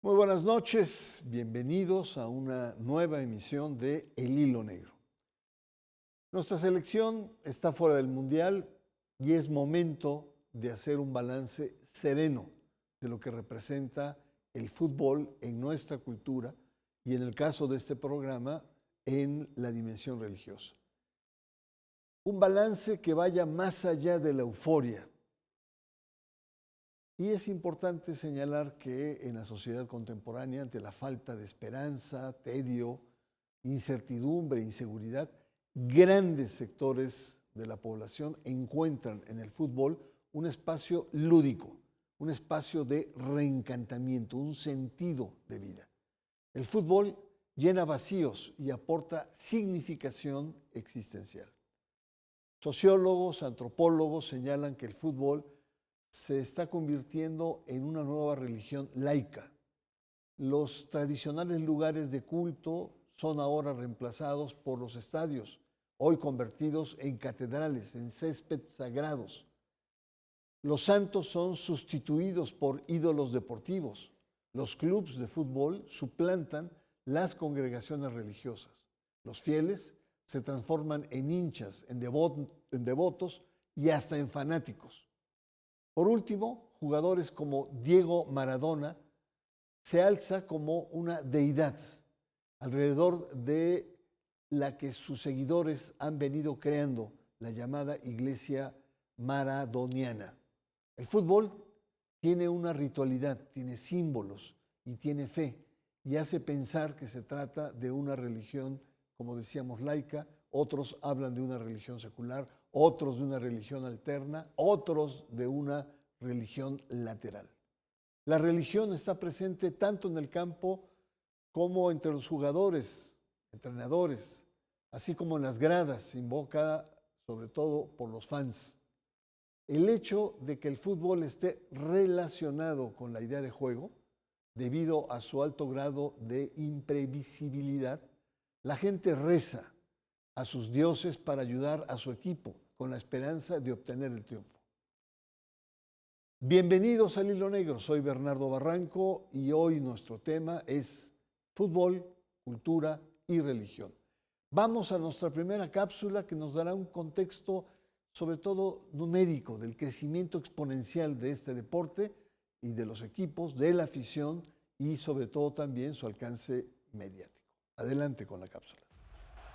Muy buenas noches, bienvenidos a una nueva emisión de El Hilo Negro. Nuestra selección está fuera del Mundial y es momento de hacer un balance sereno de lo que representa el fútbol en nuestra cultura y en el caso de este programa en la dimensión religiosa. Un balance que vaya más allá de la euforia. Y es importante señalar que en la sociedad contemporánea, ante la falta de esperanza, tedio, incertidumbre, inseguridad, grandes sectores de la población encuentran en el fútbol un espacio lúdico, un espacio de reencantamiento, un sentido de vida. El fútbol llena vacíos y aporta significación existencial. Sociólogos, antropólogos señalan que el fútbol se está convirtiendo en una nueva religión laica. Los tradicionales lugares de culto son ahora reemplazados por los estadios, hoy convertidos en catedrales, en césped sagrados. Los santos son sustituidos por ídolos deportivos. Los clubes de fútbol suplantan las congregaciones religiosas. Los fieles se transforman en hinchas, en devotos y hasta en fanáticos. Por último, jugadores como Diego Maradona se alza como una deidad alrededor de la que sus seguidores han venido creando, la llamada iglesia maradoniana. El fútbol tiene una ritualidad, tiene símbolos y tiene fe y hace pensar que se trata de una religión, como decíamos, laica. Otros hablan de una religión secular, otros de una religión alterna, otros de una religión lateral. La religión está presente tanto en el campo como entre los jugadores, entrenadores, así como en las gradas, invocada sobre todo por los fans. El hecho de que el fútbol esté relacionado con la idea de juego, debido a su alto grado de imprevisibilidad, la gente reza a sus dioses para ayudar a su equipo con la esperanza de obtener el triunfo. Bienvenidos al Hilo Negro, soy Bernardo Barranco y hoy nuestro tema es fútbol, cultura y religión. Vamos a nuestra primera cápsula que nos dará un contexto sobre todo numérico del crecimiento exponencial de este deporte y de los equipos, de la afición y sobre todo también su alcance mediático. Adelante con la cápsula.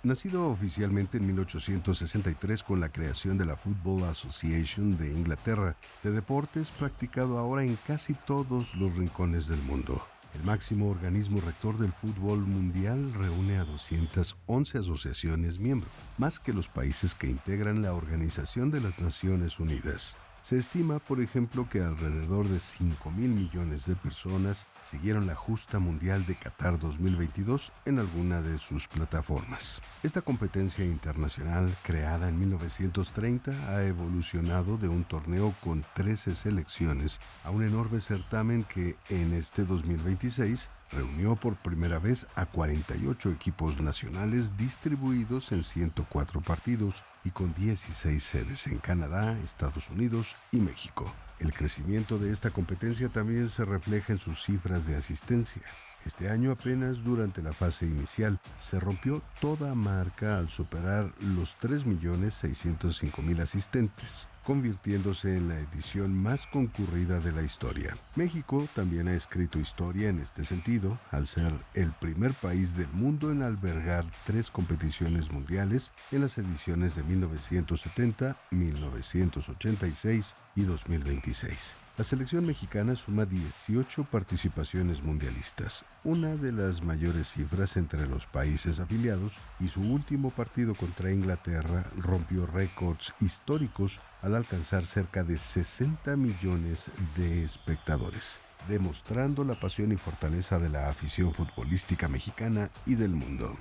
Nacido oficialmente en 1863 con la creación de la Football Association de Inglaterra, este deporte es practicado ahora en casi todos los rincones del mundo. El máximo organismo rector del fútbol mundial reúne a 211 asociaciones miembro, más que los países que integran la Organización de las Naciones Unidas. Se estima, por ejemplo, que alrededor de 5.000 millones de personas siguieron la justa mundial de Qatar 2022 en alguna de sus plataformas. Esta competencia internacional, creada en 1930, ha evolucionado de un torneo con 13 selecciones a un enorme certamen que en este 2026 reunió por primera vez a 48 equipos nacionales distribuidos en 104 partidos y con 16 sedes en Canadá, Estados Unidos y México. El crecimiento de esta competencia también se refleja en sus cifras de asistencia. Este año, apenas durante la fase inicial, se rompió toda marca al superar los 3.605.000 asistentes, convirtiéndose en la edición más concurrida de la historia. México también ha escrito historia en este sentido, al ser el primer país del mundo en albergar 3 competiciones mundiales en las ediciones de 1970, 1986 y 2026. La selección mexicana suma 18 participaciones mundialistas, una de las mayores cifras entre los países afiliados, y su último partido contra Inglaterra rompió récords históricos al alcanzar cerca de 60 millones de espectadores, demostrando la pasión y fortaleza de la afición futbolística mexicana y del mundo.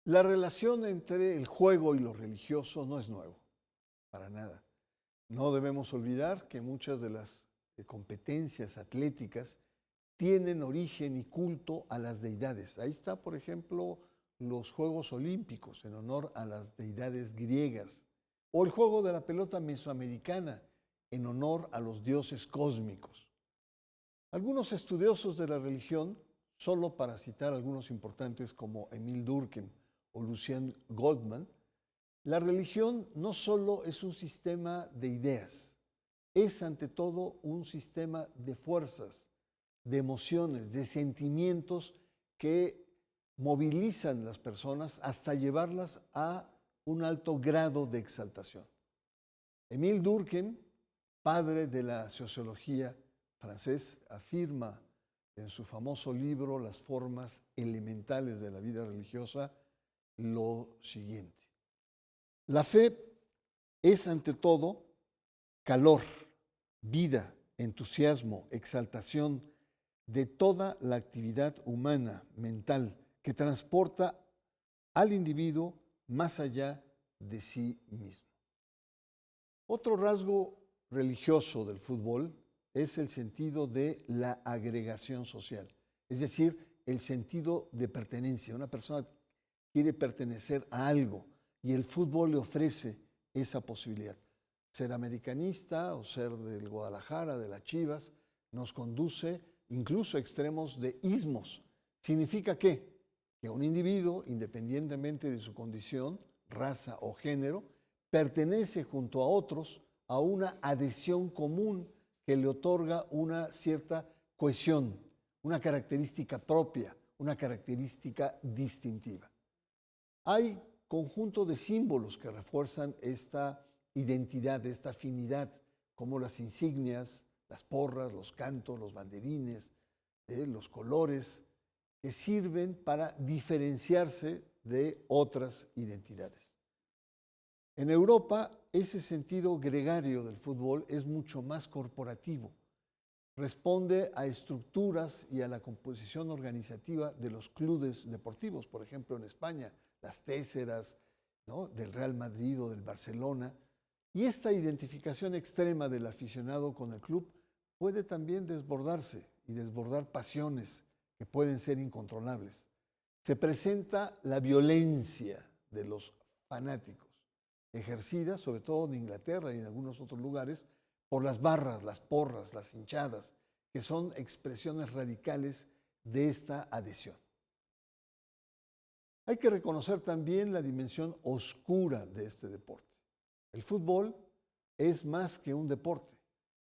La relación entre el juego y lo religioso no es nuevo, para nada. No debemos olvidar que muchas de las competencias atléticas tienen origen y culto a las deidades. Ahí está, por ejemplo, los Juegos Olímpicos en honor a las deidades griegas, o el juego de la pelota mesoamericana en honor a los dioses cósmicos. Algunos estudiosos de la religión, solo para citar algunos importantes como Émile Durkheim o Lucien Goldman, la religión no solo es un sistema de ideas, es ante todo un sistema de fuerzas, de emociones, de sentimientos que movilizan las personas hasta llevarlas a un alto grado de exaltación. Émile Durkheim, padre de la sociología francés, afirma en su famoso libro Las formas elementales de la vida religiosa lo siguiente: la fe es ante todo calor, vida, entusiasmo, exaltación de toda la actividad humana, mental, que transporta al individuo más allá de sí mismo. Otro rasgo religioso del fútbol es el sentido de la agregación social, es decir, el sentido de pertenencia. Una persona quiere pertenecer a algo y el fútbol le ofrece esa posibilidad. Ser americanista o ser del Guadalajara, de las Chivas, nos conduce incluso a extremos de ismos. ¿Significa qué? Que un individuo, independientemente de su condición, raza o género, pertenece junto a otros a una adhesión común que le otorga una cierta cohesión, una característica propia, una característica distintiva. Hay conjunto de símbolos que refuerzan esta identidad, esta afinidad, como las insignias, las porras, los cantos, los banderines, los colores, que sirven para diferenciarse de otras identidades. En Europa, ese sentido gregario del fútbol es mucho más corporativo. Responde a estructuras y a la composición organizativa de los clubes deportivos. Por ejemplo, en España, las Téseras, ¿no?, del Real Madrid o del Barcelona. Y esta identificación extrema del aficionado con el club puede también desbordarse y desbordar pasiones que pueden ser incontrolables. Se presenta la violencia de los fanáticos, ejercida sobre todo en Inglaterra y en algunos otros lugares por las barras, las porras, las hinchadas, que son expresiones radicales de esta adhesión. Hay que reconocer también la dimensión oscura de este deporte. El fútbol es más que un deporte,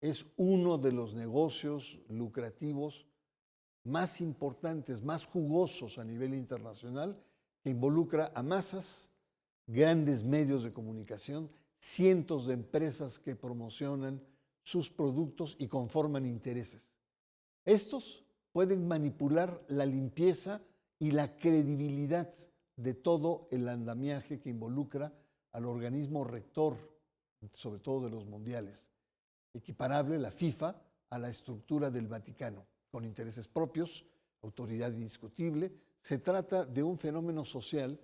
es uno de los negocios lucrativos más importantes, más jugosos a nivel internacional, que involucra a masas, grandes medios de comunicación, cientos de empresas que promocionan sus productos y conforman intereses. Estos pueden manipular la limpieza y la credibilidad de todo el andamiaje que involucra al organismo rector, sobre todo de los mundiales, equiparable la FIFA a la estructura del Vaticano, con intereses propios, autoridad indiscutible. Se trata de un fenómeno social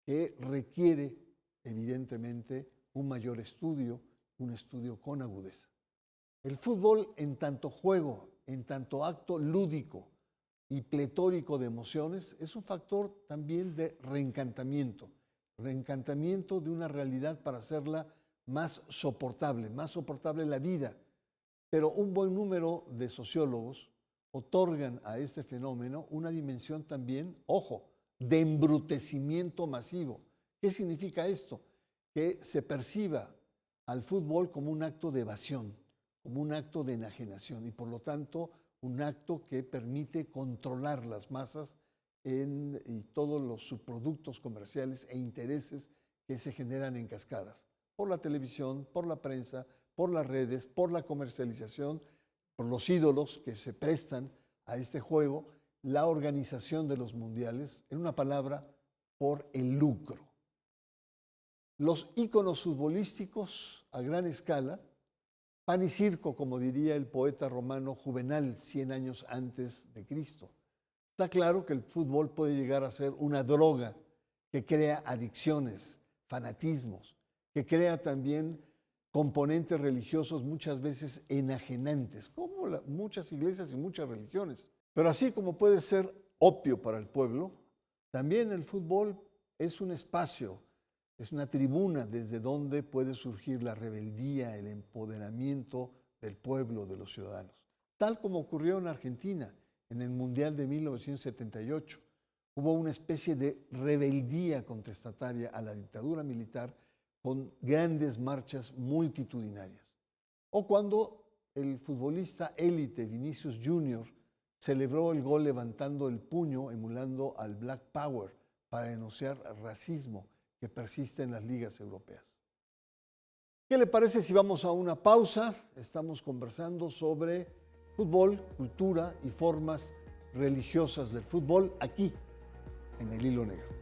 que requiere, evidentemente, un mayor estudio, un estudio con agudeza. El fútbol, en tanto juego, en tanto acto lúdico y pletórico de emociones, es un factor también de reencantamiento de una realidad para hacerla más soportable la vida. Pero un buen número de sociólogos otorgan a este fenómeno una dimensión también, ojo, de embrutecimiento masivo. ¿Qué significa esto? Que se perciba al fútbol como un acto de evasión, como un acto de enajenación y por lo tanto un acto que permite controlar las masas y todos los subproductos comerciales e intereses que se generan en cascadas, por la televisión, por la prensa, por las redes, por la comercialización, por los ídolos que se prestan a este juego, la organización de los mundiales, en una palabra, por el lucro. Los íconos futbolísticos a gran escala, pan y circo, como diría el poeta romano Juvenal 100 años antes de Cristo. Está claro que el fútbol puede llegar a ser una droga que crea adicciones, fanatismos, que crea también componentes religiosos muchas veces enajenantes, como muchas iglesias y muchas religiones. Pero así como puede ser opio para el pueblo, también el fútbol es un espacio, es una tribuna desde donde puede surgir la rebeldía, el empoderamiento del pueblo, de los ciudadanos. tal como ocurrió en Argentina en el Mundial de 1978. Hubo una especie de rebeldía contestataria a la dictadura militar con grandes marchas multitudinarias. O cuando el futbolista élite Vinicius Junior celebró el gol levantando el puño, emulando al Black Power para denunciar racismo que persiste en las ligas europeas. ¿Qué le parece si vamos a una pausa? Estamos conversando sobre fútbol, cultura y formas religiosas del fútbol aquí, en El Hilo Negro.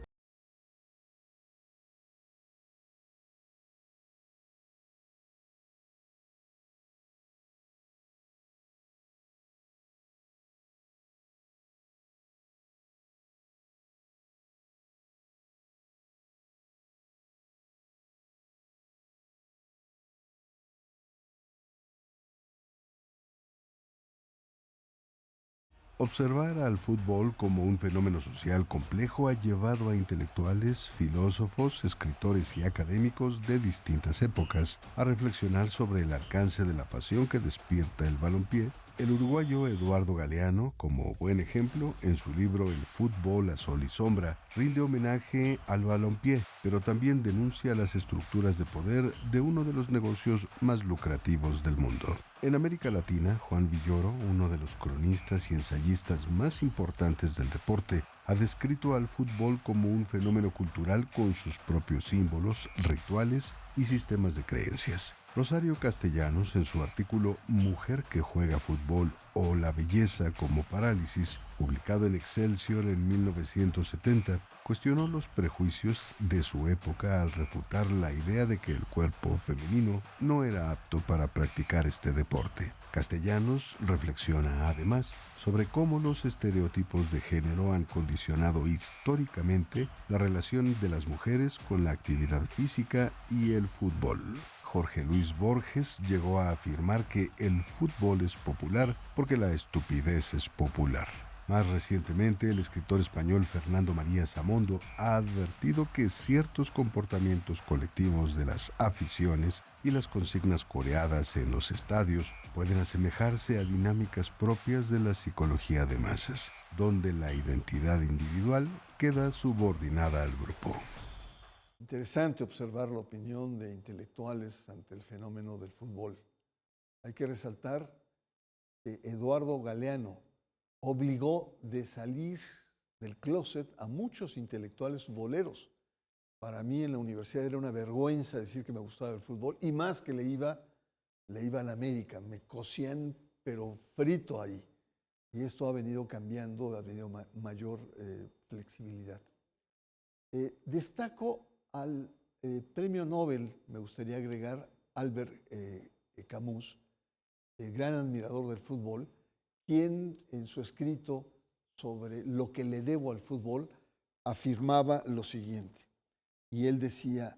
Observar al fútbol como un fenómeno social complejo ha llevado a intelectuales, filósofos, escritores y académicos de distintas épocas a reflexionar sobre el alcance de la pasión que despierta el balompié. El uruguayo Eduardo Galeano, como buen ejemplo, en su libro El fútbol a sol y sombra, rinde homenaje al balompié, pero también denuncia las estructuras de poder de uno de los negocios más lucrativos del mundo. En América Latina, Juan Villoro, uno de los cronistas y ensayistas más importantes del deporte, ha descrito al fútbol como un fenómeno cultural con sus propios símbolos, rituales y sistemas de creencias. Rosario Castellanos, en su artículo Mujer que juega fútbol o la belleza como parálisis, publicado en Excelsior en 1970, cuestionó los prejuicios de su época al refutar la idea de que el cuerpo femenino no era apto para practicar este deporte. Castellanos reflexiona además sobre cómo los estereotipos de género han condicionado históricamente la relación de las mujeres con la actividad física y el fútbol. Jorge Luis Borges llegó a afirmar que el fútbol es popular porque la estupidez es popular. Más recientemente, el escritor español Fernando María Samondo ha advertido que ciertos comportamientos colectivos de las aficiones y las consignas coreadas en los estadios pueden asemejarse a dinámicas propias de la psicología de masas, donde la identidad individual queda subordinada al grupo. Interesante observar la opinión de intelectuales ante el fenómeno del fútbol. Hay que resaltar que Eduardo Galeano obligó de salir del closet a muchos intelectuales futboleros. Para mí en la universidad era una vergüenza decir que me gustaba el fútbol y más que le iba a la América. Me cocían pero frito ahí. Y esto ha venido cambiando, ha venido mayor flexibilidad. Destaco al premio Nobel, me gustaría agregar, Albert Camus, gran admirador del fútbol, quien en su escrito sobre lo que le debo al fútbol afirmaba lo siguiente. Y él decía,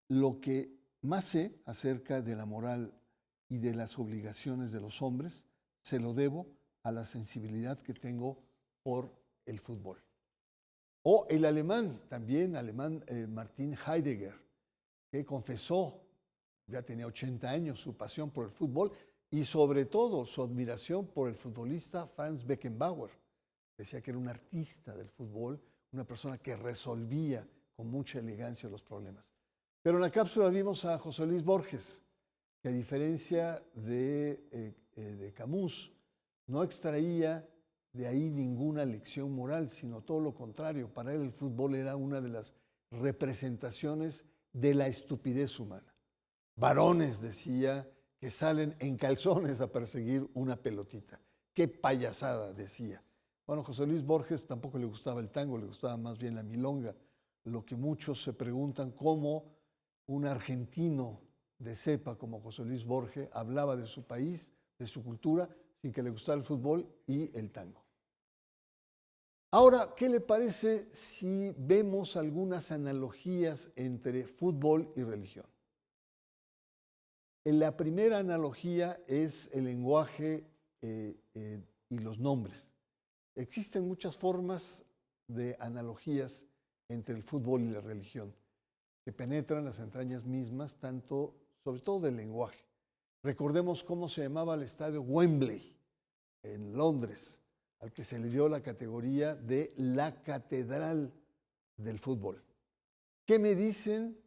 lo que más sé acerca de la moral y de las obligaciones de los hombres, se lo debo a la sensibilidad que tengo por el fútbol. O el alemán, también alemán Martin Heidegger, que confesó, ya tenía 80 años, su pasión por el fútbol y sobre todo su admiración por el futbolista Franz Beckenbauer. Decía que era un artista del fútbol, una persona que resolvía con mucha elegancia los problemas. Pero en la cápsula vimos a José Luis Borges, que a diferencia de Camus, no extraía de ahí ninguna lección moral, sino todo lo contrario. Para él el fútbol era una de las representaciones de la estupidez humana. Varones, decía, que salen en calzones a perseguir una pelotita. ¡Qué payasada!, decía. Bueno, José Luis Borges tampoco le gustaba el tango, le gustaba más bien la milonga. Lo que muchos se preguntan cómo un argentino de cepa como José Luis Borges hablaba de su país, de su cultura, sin que le gustara el fútbol y el tango. Ahora, ¿qué le parece si vemos algunas analogías entre fútbol y religión? La primera analogía es el lenguaje y los nombres. Existen muchas formas de analogías entre el fútbol y la religión que penetran las entrañas mismas, sobre todo del lenguaje. Recordemos cómo se llamaba el estadio Wembley. en Londres, al que se le dio la categoría de la catedral del fútbol. ¿Qué me dicen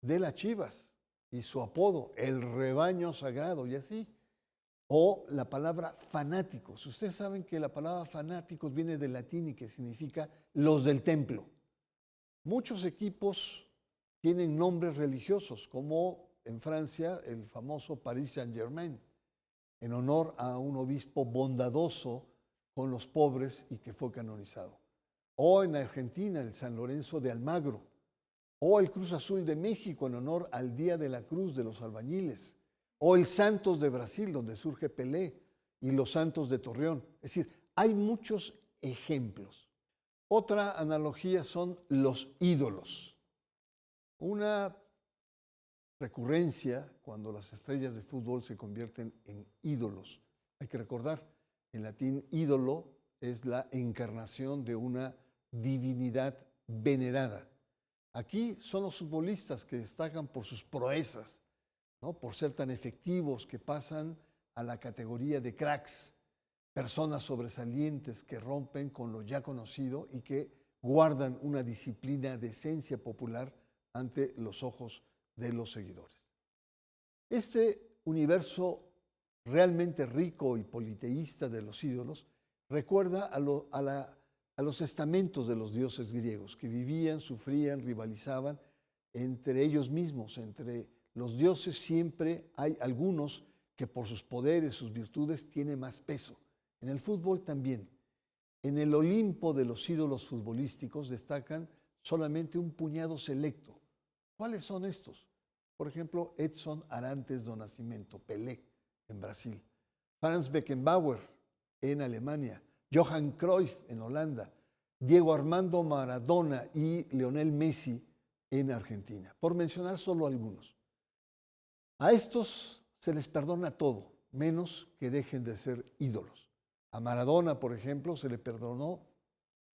de las Chivas y su apodo, el rebaño sagrado y así? O la palabra fanáticos. Ustedes saben que la palabra fanáticos viene del latín y que significa los del templo. Muchos equipos tienen nombres religiosos, como en Francia el famoso Paris Saint-Germain, en honor a un obispo bondadoso con los pobres y que fue canonizado. O en Argentina el San Lorenzo de Almagro, o el Cruz Azul de México en honor al Día de la Cruz de los Albañiles, o el Santos de Brasil, donde surge Pelé, y los Santos de Torreón. Es decir, hay muchos ejemplos. Otra analogía son los ídolos. Una recurrencia cuando las estrellas de fútbol se convierten en ídolos. Hay que recordar, en latín ídolo es la encarnación de una divinidad venerada. Aquí son los futbolistas que destacan por sus proezas, ¿no? Por ser tan efectivos, que pasan a la categoría de cracks, personas sobresalientes que rompen con lo ya conocido y que guardan una disciplina de esencia popular ante los ojos de los seguidores. Este universo realmente rico y politeísta de los ídolos recuerda a los estamentos de los dioses griegos, que vivían, sufrían, rivalizaban entre ellos mismos. Entre los dioses siempre hay algunos que por sus poderes, sus virtudes, tienen más peso. En el fútbol también. En el Olimpo de los ídolos futbolísticos destacan solamente un puñado selecto. ¿Cuáles son estos? Por ejemplo, Edson Arantes do Nascimento, Pelé, en Brasil. Franz Beckenbauer, en Alemania. Johan Cruyff, en Holanda. Diego Armando Maradona y Lionel Messi, en Argentina. Por mencionar solo algunos. A estos se les perdona todo, menos que dejen de ser ídolos. A Maradona, por ejemplo, se le perdonó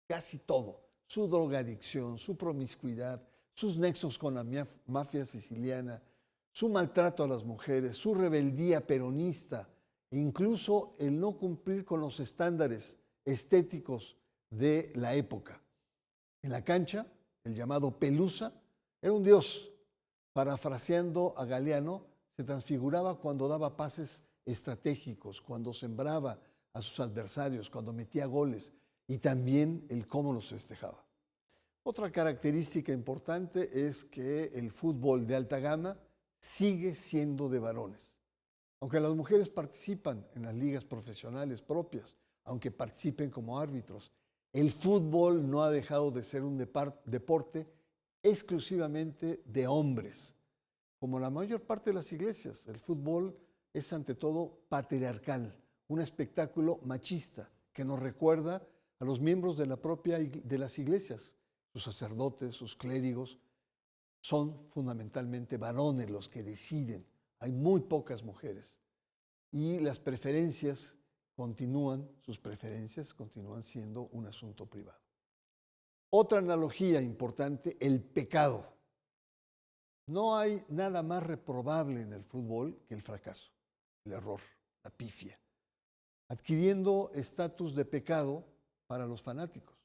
casi todo. Su drogadicción, su promiscuidad, sus nexos con la mafia siciliana, su maltrato a las mujeres, su rebeldía peronista, e incluso el no cumplir con los estándares estéticos de la época. En la cancha, el llamado Pelusa era un dios. Parafraseando a Galeano, se transfiguraba cuando daba pases estratégicos, cuando sembraba a sus adversarios, cuando metía goles, y también el cómo los festejaba. Otra característica importante es que el fútbol de alta gama sigue siendo de varones. Aunque las mujeres participan en las ligas profesionales propias, aunque participen como árbitros, el fútbol no ha dejado de ser un deporte exclusivamente de hombres. Como la mayor parte de las iglesias, el fútbol es ante todo patriarcal, un espectáculo machista que nos recuerda a los miembros de las iglesias. Sus sacerdotes, sus clérigos, son fundamentalmente varones los que deciden. Hay muy pocas mujeres. Y sus preferencias continúan siendo un asunto privado. Otra analogía importante, el pecado. No hay nada más reprobable en el fútbol que el fracaso, el error, la pifia, adquiriendo estatus de pecado para los fanáticos.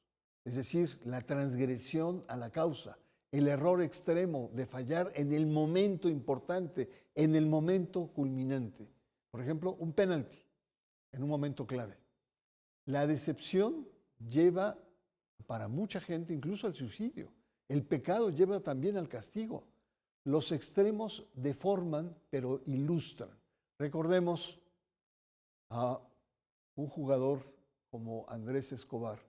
Es decir, la transgresión a la causa, el error extremo de fallar en el momento importante, en el momento culminante. Por ejemplo, un penalti en un momento clave. La decepción lleva para mucha gente incluso al suicidio. El pecado lleva también al castigo. Los extremos deforman, pero ilustran. Recordemos a un jugador como Andrés Escobar,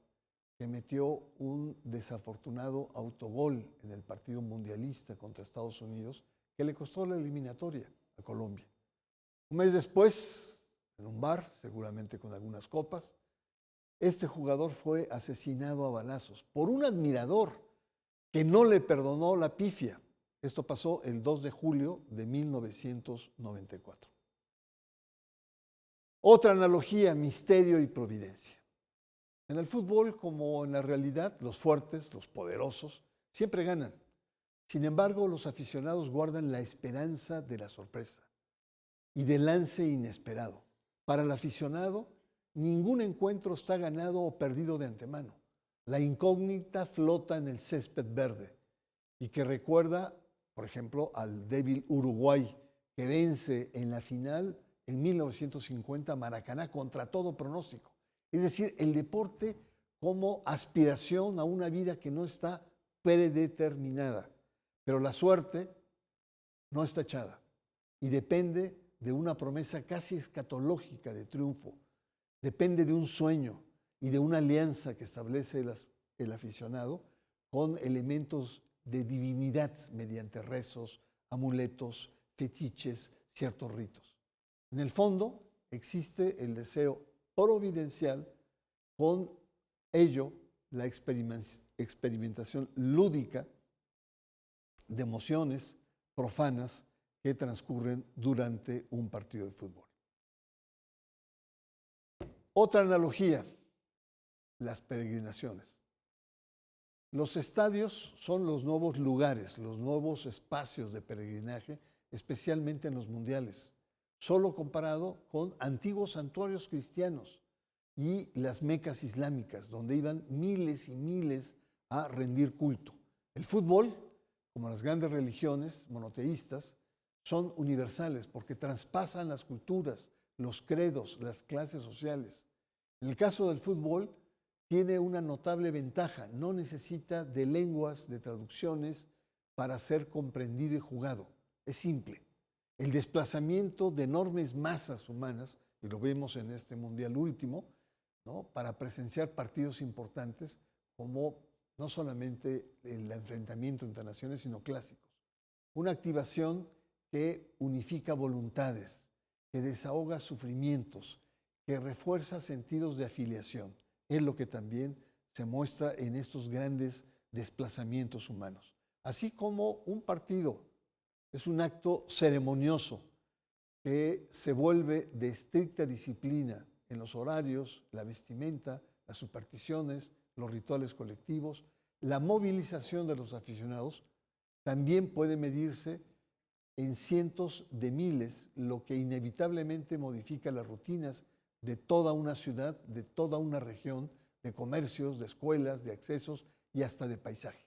que metió un desafortunado autogol en el partido mundialista contra Estados Unidos, que le costó la eliminatoria a Colombia. Un mes después, en un bar, seguramente con algunas copas, este jugador fue asesinado a balazos por un admirador que no le perdonó la pifia. Esto pasó el 2 de julio de 1994. Otra analogía, misterio y providencia. En el fútbol, como en la realidad, los fuertes, los poderosos, siempre ganan. Sin embargo, los aficionados guardan la esperanza de la sorpresa y del lance inesperado. Para el aficionado, ningún encuentro está ganado o perdido de antemano. La incógnita flota en el césped verde y que recuerda, por ejemplo, al débil Uruguay que vence en la final en 1950 Maracaná contra todo pronóstico. Es decir, el deporte como aspiración a una vida que no está predeterminada. Pero la suerte no está echada y depende de una promesa casi escatológica de triunfo. Depende de un sueño y de una alianza que establece el aficionado con elementos de divinidad mediante rezos, amuletos, fetiches, ciertos ritos. En el fondo existe el deseo providencial, con ello la experimentación lúdica de emociones profanas que transcurren durante un partido de fútbol. Otra analogía, las peregrinaciones. Los estadios son los nuevos lugares, los nuevos espacios de peregrinaje, especialmente en los mundiales, solo comparado con antiguos santuarios cristianos y las mecas islámicas, donde iban miles y miles a rendir culto. El fútbol, como las grandes religiones monoteístas, son universales porque traspasan las culturas, los credos, las clases sociales. En el caso del fútbol, tiene una notable ventaja, no necesita de lenguas, de traducciones para ser comprendido y jugado. Es simple. El desplazamiento de enormes masas humanas, y lo vemos en este mundial último, ¿no?, para presenciar partidos importantes como no solamente el enfrentamiento entre naciones, sino clásicos. Una activación que unifica voluntades, que desahoga sufrimientos, que refuerza sentidos de afiliación. Es lo que también se muestra en estos grandes desplazamientos humanos. Así como un partido es un acto ceremonioso que se vuelve de estricta disciplina en los horarios, la vestimenta, las supersticiones, los rituales colectivos, la movilización de los aficionados también puede medirse en cientos de miles, lo que inevitablemente modifica las rutinas de toda una ciudad, de toda una región, de comercios, de escuelas, de accesos y hasta de paisaje.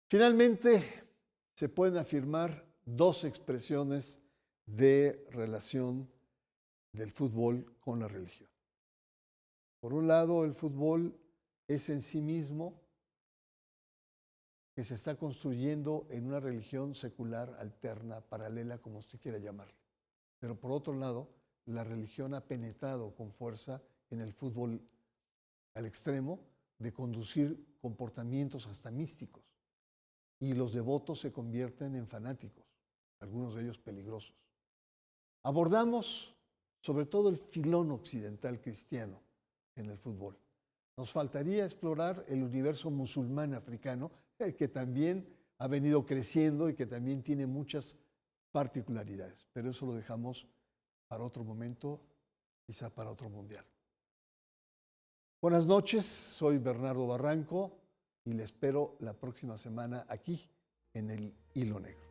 Finalmente, se pueden afirmar dos expresiones de relación del fútbol con la religión. Por un lado, el fútbol es en sí mismo que se está construyendo en una religión secular, alterna, paralela, como usted quiera llamarle. Pero por otro lado, la religión ha penetrado con fuerza en el fútbol al extremo de conducir comportamientos hasta místicos. Y los devotos se convierten en fanáticos, algunos de ellos peligrosos. Abordamos sobre todo el filón occidental cristiano en el fútbol. Nos faltaría explorar el universo musulmán africano, que también ha venido creciendo y que también tiene muchas particularidades. Pero eso lo dejamos para otro momento, quizá para otro mundial. Buenas noches, soy Bernardo Barranco y le espero la próxima semana aquí en el Hilo Negro.